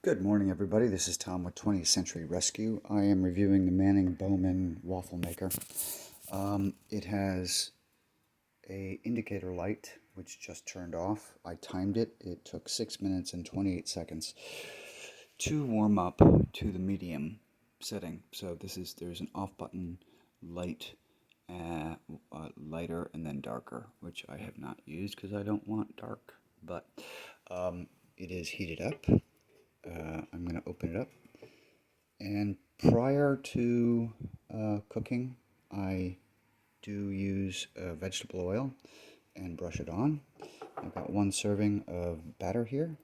Good morning, everybody. This is Tom with 20th Century Rescue. I am reviewing the Bowman Waffle Maker. It has a indicator light which just turned off. I timed it. It took 6 minutes and 28 seconds to warm up to the medium setting. So there's an off button, light, lighter, and then darker, which I have not used because I don't want dark. But it is heated up. I'm going to open it up. And prior to cooking, I do use vegetable oil and brush it on. I've got one serving of batter here.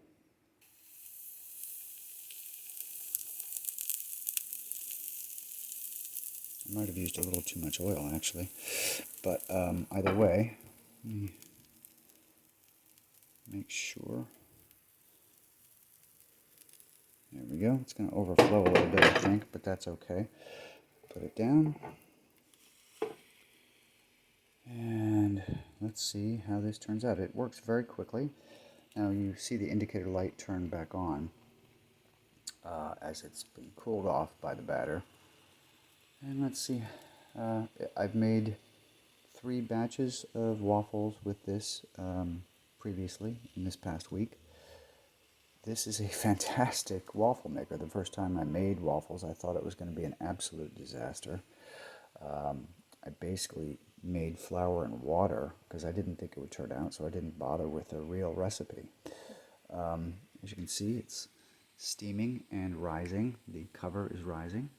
I might have used a little too much oil actually, but either way, let me make sure. There we go. It's going to overflow a little bit, I think, but that's okay. Put it down. And let's see how this turns out. It works very quickly. Now you see the indicator light turn back on as it's been cooled off by the batter. And let's see, I've made 3 batches of waffles with this previously in this past week. This is a fantastic waffle maker. The first time I made waffles, I thought it was going to be an absolute disaster. I basically made flour and water because I didn't think it would turn out, so I didn't bother with a real recipe. As you can see, it's steaming and rising. The cover is rising.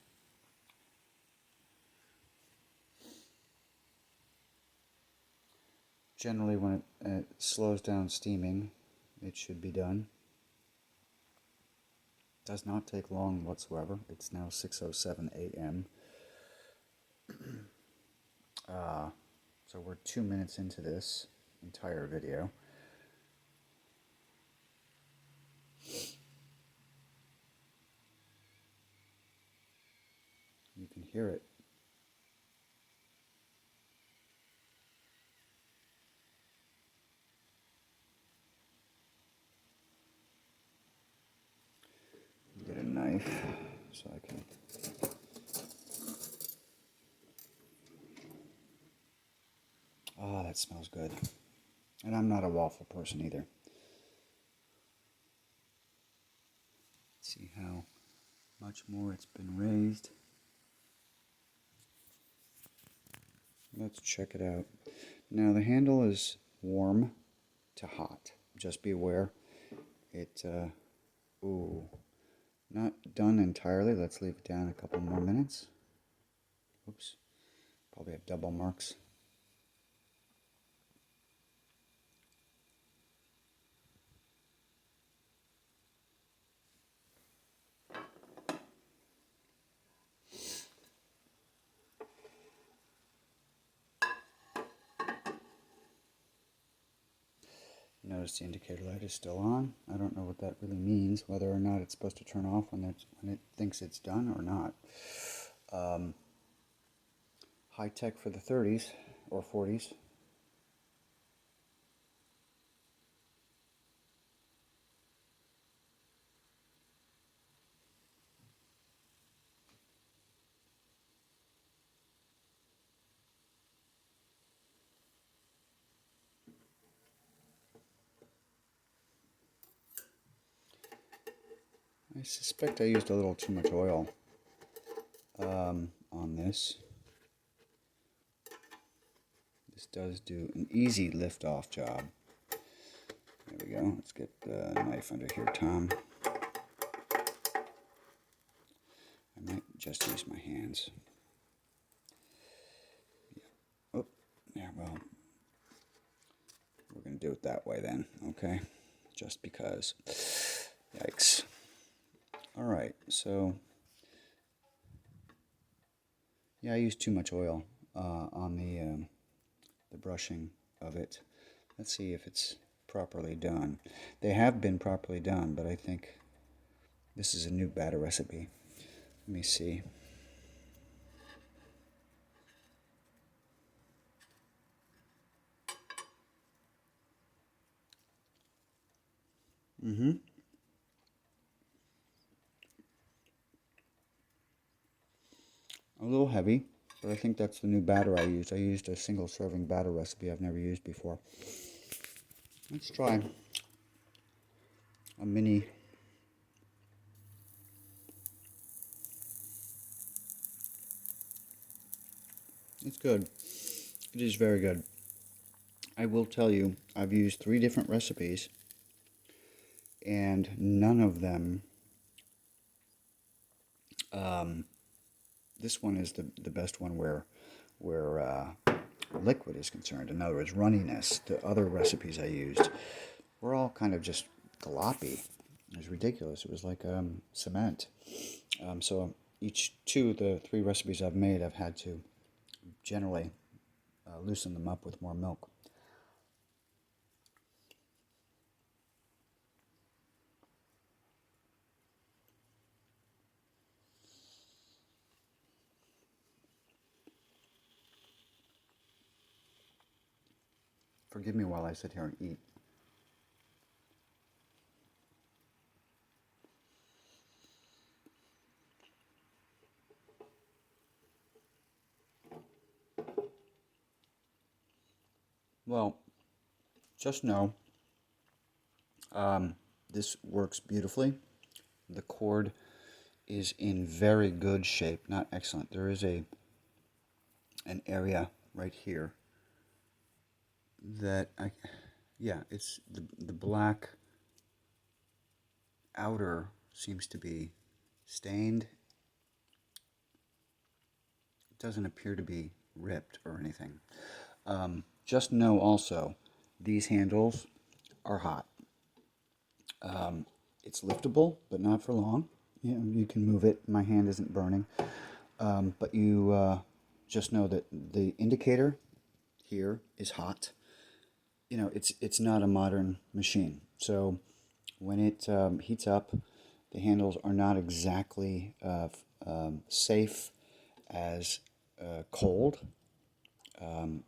Generally, when it slows down steaming, it should be done. Does not take long whatsoever. It's now 6:07 a.m. So we're 2 minutes into this entire video. You can hear it. Get a knife so I can. Ah, that smells good. And I'm not a waffle person either. Let's see how much more it's been raised. Let's check it out. Now the handle is warm to hot. Just be aware. It, not done entirely. Let's leave it down a couple more minutes. Oops. Probably have double marks. Notice the indicator light is still on. I don't know what that really means, whether or not it's supposed to turn off when it thinks it's done or not. High tech for the 30s or 40s. I suspect I used a little too much oil on this. This does do an easy lift-off job. There we go. Let's get the knife under here, Tom. I might just use my hands. Yeah. Oh, yeah, well, we're going to do it that way then, okay? Just because. Yikes. All right, so yeah, I used too much oil on the brushing of it. Let's see if it's properly done. They have been properly done, but I think this is a new batter recipe. Let me see. A little heavy, but I think that's the new batter I used. I used a single serving batter recipe I've never used before. Let's try a mini. It's good. It is very good. I will tell you, I've used 3 different recipes, and none of them, this one is the best one where liquid is concerned. In other words, runniness. The other recipes I used were all kind of just gloppy. It was ridiculous. It was like cement. So each 2 of the 3 recipes I've made, I've had to generally loosen them up with more milk. Forgive me while I sit here and eat. Well, just know this works beautifully. The cord is in very good shape, not excellent. There is an area right here that yeah, it's the black outer seems to be stained. It doesn't appear to be ripped or anything. Just know also, these handles are hot. It's liftable, but not for long. You can move it. My hand isn't burning. But you just know that the indicator here is hot. It's not a modern machine. So when it heats up, the handles are not exactly safe as cold.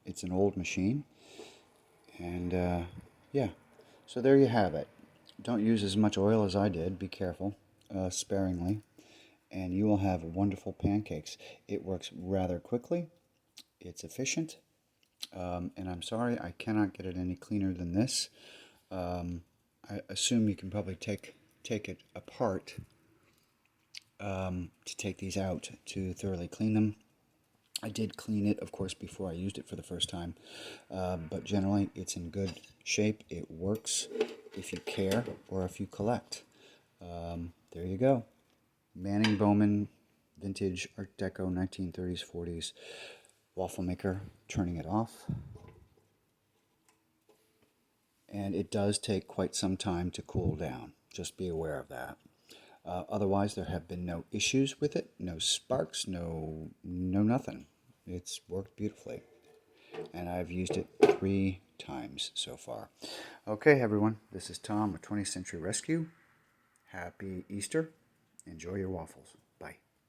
It's an old machine. And yeah, so there you have it. Don't use as much oil as I did. Be careful, sparingly. And you will have wonderful pancakes. It works rather quickly. It's efficient. And I'm sorry, I cannot get it any cleaner than this. I assume you can probably take it apart to take these out to thoroughly clean them. I did clean it, of course, before I used it for the first time, but generally it's in good shape. It works if you care or if you collect. There you go. Manning Bowman vintage Art Deco 1930s 40s waffle maker. Turning it off. And it does take quite some time to cool down. Just be aware of that. Otherwise, there have been no issues with it, no sparks, no nothing. It's worked beautifully. And I've used it 3 times so far. Okay, everyone, this is Tom with 20th Century Rescue. Happy Easter. Enjoy your waffles.